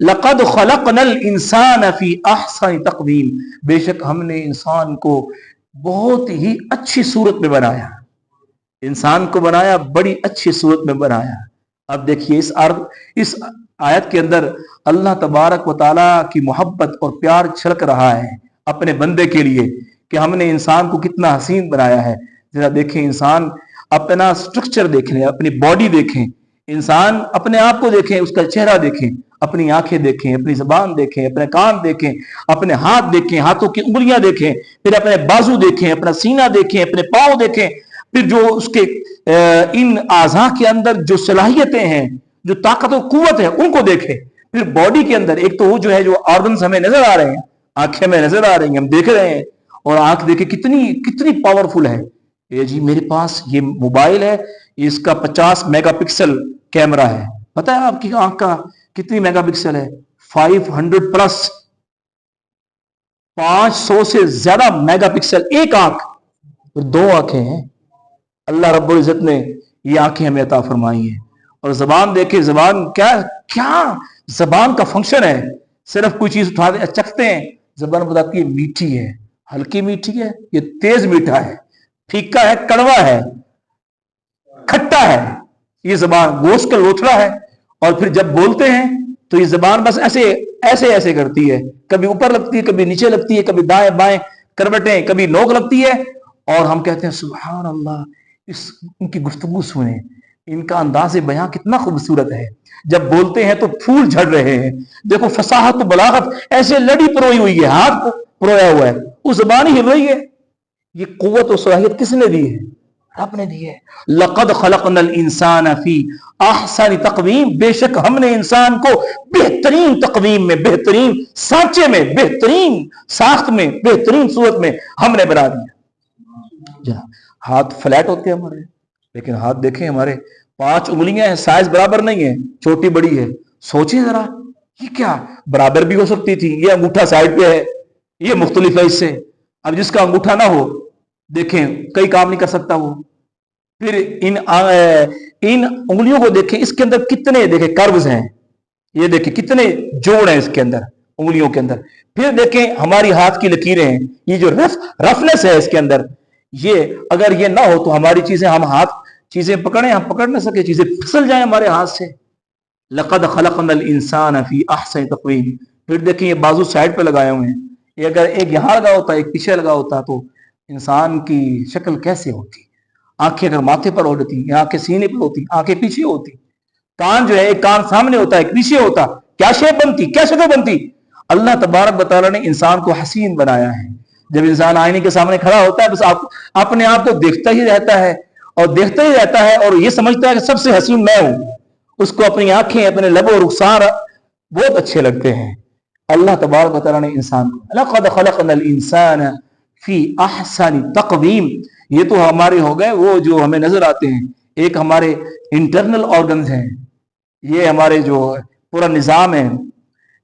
لقد خلقنا الانسان فی احسن تقویم، بے شک ہم نے انسان کو بہت ہی اچھی صورت میں بنایا، انسان کو بنایا بڑی اچھی صورت میں بنایا۔ اب دیکھیے اس آیت کے اندر اللہ تبارک و تعالیٰ کی محبت اور پیار چھلک رہا ہے اپنے بندے کے لیے کہ ہم نے انسان کو کتنا حسین بنایا ہے۔ ذرا دیکھیں، انسان اپنا سٹرکچر دیکھ لیں، اپنی باڈی دیکھیں، انسان اپنے آپ کو دیکھیں، اس کا چہرہ دیکھیں، اپنی آنکھیں دیکھیں، اپنی زبان دیکھیں، اپنے کان دیکھیں، اپنے ہاتھ دیکھیں، ہاتھوں کی انگلیاں دیکھیں، پھر اپنے بازو دیکھیں، اپنا سینہ دیکھیں، اپنے پاؤں دیکھیں، پھر جو اس کے ان اعضاء کے اندر جو صلاحیتیں ہیں، جو طاقت و قوت ہے، ان کو دیکھیں۔ پھر باڈی کے اندر ایک تو وہ جو ہے جو آرگنز ہمیں نظر آ رہے ہیں، آنکھیں ہمیں نظر آ رہی ہیں، ہم دیکھ رہے ہیں، اور آنکھ دیکھیں کتنی پاورفل ہے۔ یہ جی میرے پاس یہ موبائل ہے، اس کا 50 میگا پکسل کیمرہ ہے، پتہ ہے آپ کی آنکھ کا کتنی میگا پکسل ہے؟ 500 پلس، 500 سے زیادہ میگا پکسل ایک آنکھ، اور 2 آنکھیں ہیں۔ اللہ رب العزت نے یہ آنکھیں ہمیں عطا فرمائی ہیں۔ اور زبان دیکھیں، زبان کیا زبان کا فنکشن ہے، صرف کوئی چیز اٹھا چکھتے ہیں، زبان بتاتی ہے میٹھی ہے، ہلکی میٹھی ہے، یہ تیز میٹھا ہے، پھیکا ہے، کڑوا ہے، کھٹا ہے۔ یہ زبان گوشت کا لوتھڑا ہے، اور پھر جب بولتے ہیں تو یہ زبان بس ایسے کرتی ہے، کبھی اوپر لگتی ہے، کبھی نیچے لگتی ہے، کبھی دائیں بائیں کروٹیں، کبھی نوک لگتی ہے، اور ہم کہتے ہیں سبحان اللہ، ان کی گفتگو سنیں، ان کا انداز بیاں کتنا خوبصورت ہے، جب بولتے ہیں تو پھول جھڑ رہے ہیں۔ دیکھو فصاحت و بلاغت ایسے لڑی پروئی ہوئی ہے، ہاتھ پرویا ہوا ہے، وہ زبان ہی ہل رہی ہے۔ یہ قوت و صلاحیت کس نے دی ہے؟ رب نے دی ہے۔ لقد خلقنا الانسان فی احسن تقویم، بے شک ہم نے انسان کو بہترین تقویم میں، بہترین سانچے میں، بہترین ساخت میں، بہترین صورت میں ہم نے بنا دیا۔ ہاتھ فلیٹ ہوتے ہیں ہمارے، لیکن ہاتھ دیکھیں ہمارے 5 انگلیاں ہیں، سائز برابر نہیں ہے، چھوٹی بڑی ہے۔ سوچیں ذرا، یہ کیا برابر بھی ہو سکتی تھی؟ یہ انگوٹھا سائڈ پہ ہے، یہ مختلف ہے اس سے۔ اب جس کا انگوٹھا نہ ہو، دیکھیں کئی کام نہیں کر سکتا وہ۔ پھر ان انگلیوں کو دیکھیں، اس کے اندر کتنے دیکھیں کروز ہیں، یہ دیکھیں کتنے جوڑ ہیں اس کے اندر، انگلیوں کے اندر۔ پھر دیکھیں ہماری ہاتھ کی لکیریں ہیں، یہ جو رفنس ہے اس کے اندر، یہ اگر یہ نہ ہو تو ہماری چیزیں، ہم ہاتھ چیزیں پکڑیں، ہم پکڑ نہ سکے، چیزیں پھسل جائیں ہمارے ہاتھ سے۔ لقد خلقنا الانسان فی احسن تقویم۔ پھر دیکھیں یہ بازو سائڈ پہ لگائے ہوئے ہیں، یہ اگر ایک یہاں لگا ہوتا ایک پیچھے لگا ہوتا تو انسان کی شکل کیسے ہوتی؟ آنکھیں اگر ماتھے پر ہوتی، یا آنکھیں سینے پر ہوتی، آنکھیں پیچھے ہوتی، کان جو ہے ایک کان سامنے ہوتا ہے ایک پیچھے ہوتا، کیا شیپ بنتی، کیا شکل بنتی؟ اللہ تبارک و تعالیٰ نے انسان کو حسین بنایا ہے۔ جب انسان آئینے کے سامنے کھڑا ہوتا ہے، بس اپنے آپ کو دیکھتا ہی رہتا ہے، اور یہ سمجھتا ہے کہ سب سے حسین میں ہوں۔ اس کو اپنی آنکھیں، اپنے لب و رخسار بہت اچھے لگتے ہیں۔ اللہ تبارک و تعالیٰ نے انسان کو لقد خلقنا الانسان فی احسن تقویم، یہ تو ہمارے ہو گئے وہ جو ہمیں نظر آتے ہیں۔ ایک ہمارے انٹرنل آرگنز ہیں، یہ ہمارے جو پورا نظام ہے،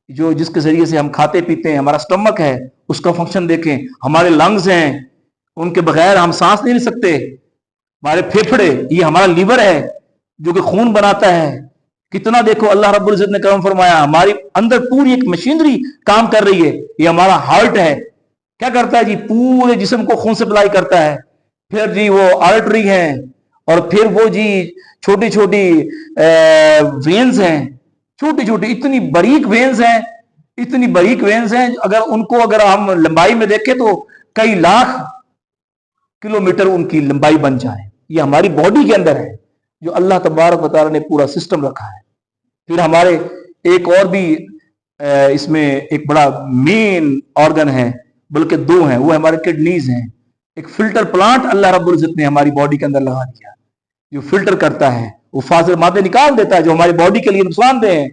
جو جس کے ذریعے سے ہم کھاتے پیتے ہیں، ہمارا سٹمک ہے، اس کا فنکشن دیکھیں۔ ہمارے لنگز ہیں، ان کے بغیر ہم سانس نہیں لے سکتے۔ ہمارے پھیپھڑے، یہ ہمارا لیور ہے جو کہ خون بناتا ہے۔ کتنا دیکھو اللہ رب العزت نے کرم فرمایا، ہماری اندر پوری ایک مشینری کام کر رہی ہے۔ یہ ہمارا ہارٹ ہے، کیا کرتا ہے جی؟ پورے جسم کو خون سپلائی کرتا ہے۔ پھر جی وہ آرٹری ہیں، اور پھر وہ جی چھوٹی چھوٹی وینز ہیں، چھوٹی چھوٹی اتنی باریک وینز ہیں، اتنی باریک وینز ہیں، اگر ہم لمبائی میں دیکھیں تو کئی لاکھ کلومیٹر ان کی لمبائی بن جائے۔ یہ ہماری باڈی کے اندر ہے جو اللہ تبارک و تعالیٰ نے پورا سسٹم رکھا ہے۔ پھر ہمارے ایک اور بھی اس میں ایک بڑا مین آرگن ہے، بلکہ 2 ہیں، وہ ہمارے کڈنیز ہیں۔ ایک فلٹر پلانٹ اللہ رب العزت نے ہماری باڈی کے اندر لگا دیا، جو فلٹر کرتا ہے، وہ فاضل مادے نکال دیتا ہے جو ہماری باڈی کے لیے نقصان دہ ہیں۔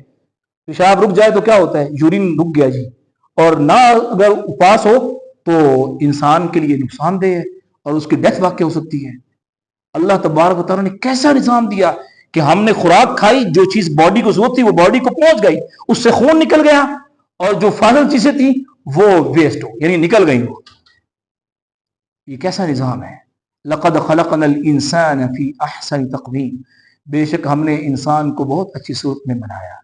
پیشاب رک جائے تو کیا ہوتا ہے؟ یورین رک گیا جی، اور نہ اگر پاس ہو تو انسان کے لیے نقصان دہ ہے، اور اس کی ڈیتھ واقع ہو سکتی ہے۔ اللہ تبارک و تعالیٰ نے کیسا نظام دیا کہ ہم نے خوراک کھائی، جو چیز باڈی کو ضرورت تھی وہ باڈی کو پہنچ گئی، اس سے خون نکل گیا، اور جو فاضل چیزیں تھیں وہ ویسٹ ہو، یعنی نکل گئی وہ۔ یہ کیسا نظام ہے؟ لقد خلقنا الانسان فی احسن تقویم، بے شک ہم نے انسان کو بہت اچھی صورت میں بنایا۔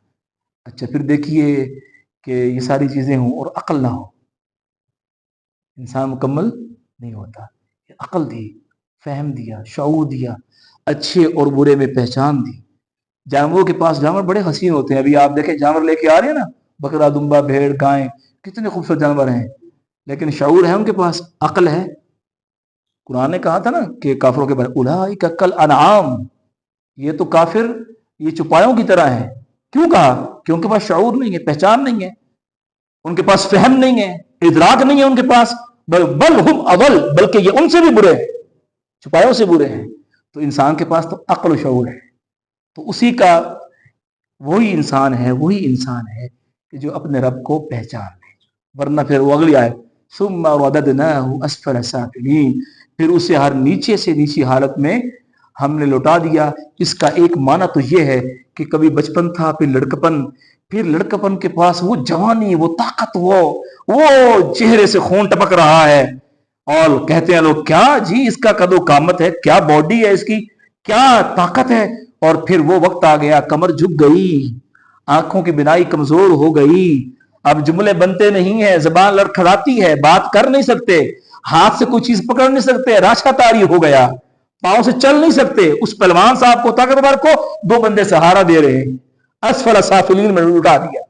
اچھا پھر دیکھیے کہ یہ ساری چیزیں ہوں اور عقل نہ ہو، انسان مکمل نہیں ہوتا۔ عقل دی، فہم دیا، شعور دیا، اچھے اور برے میں پہچان دی۔ جانوروں کے پاس جانور بڑے حسین ہوتے ہیں، ابھی آپ دیکھیں جانور لے کے آ رہے ہیں نا، بکرا، دمبا، بھیڑ، گائیں، کتنے خوبصورت جانور ہیں، لیکن شعور ہے ان کے پاس، عقل ہے۔ قرآن نے کہا تھا نا کہ کافروں کے بارے اولئک کالانعام، یہ تو کافر یہ چوپایوں کی طرح ہیں۔ کیوں کہا؟ کہ ان کے پاس شعور نہیں ہے، پہچان نہیں ہے، ان کے پاس فہم نہیں ہے، ادراک نہیں ہے ان کے پاس، بل ہم اول، بلکہ یہ ان سے بھی برے ہیں، چوپایوں سے برے ہیں۔ تو انسان کے پاس تو عقل و شعور ہے، تو اسی کا وہی انسان ہے کہ جو اپنے رب کو پہچان لے۔ ورنہ پھر وہ اگلی آئے ثم رددناہ اسفل سافلین، پھر اسے ہر نیچے سے نیچی حالت میں ہم نے لوٹا دیا۔ اس کا ایک معنی تو یہ ہے کہ کبھی بچپن تھا، پھر لڑکپن کے پاس وہ جوانی، وہ طاقت، وہ چہرے سے خون ٹپک رہا ہے، اور کہتے ہیں لوگ کیا جی اس کا قد و قامت ہے، کیا باڈی ہے اس کی، کیا طاقت ہے، اور پھر وہ وقت آ گیا کمر جھک گئی، آنکھوں کی بینائی کمزور ہو گئی، اب جملے بنتے نہیں ہیں، زبان لڑکھڑاتی ہے، بات کر نہیں سکتے، ہاتھ سے کوئی چیز پکڑ نہیں سکتے، راچھا تاری ہو گیا، پاؤں سے چل نہیں سکتے۔ اس پہلوان صاحب کو، طاقتور کو دو بندے سہارا دے رہے ہیں، اسفل سافلین میں لٹا دیا۔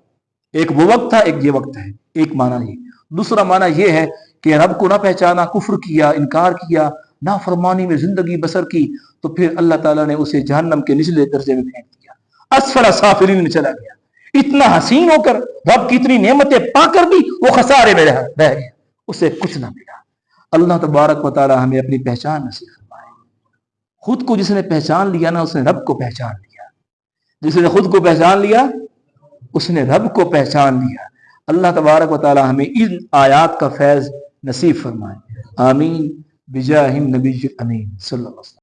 ایک وہ وقت تھا، ایک یہ وقت ہے، ایک معنی یہ۔ دوسرا معنی یہ ہے کہ رب کو نہ پہچانا، کفر کیا، انکار کیا، نافرمانی میں زندگی بسر کی، تو پھر اللہ تعالیٰ نے اسے جہنم کے نچلے درجے میں پھینک دیا، اسفل سافلین میں چلا گیا۔ اتنا حسین ہو کر، رب کی اتنی نعمتیں پا کر بھی وہ خسارے میں رہ گیا، اسے کچھ نہ ملا۔ اللہ تبارک و تعالیٰ ہمیں اپنی پہچان نصیب فرمائے۔ خود کو جس نے پہچان لیا نا، اس نے رب کو پہچان لیا، جس نے خود کو پہچان لیا اس نے رب کو پہچان لیا۔ اللہ تبارک و تعالی ہمیں ان آیات کا فیض نصیب فرمائے، آمین بجاہ النبی الامین صلی اللہ علیہ وسلم۔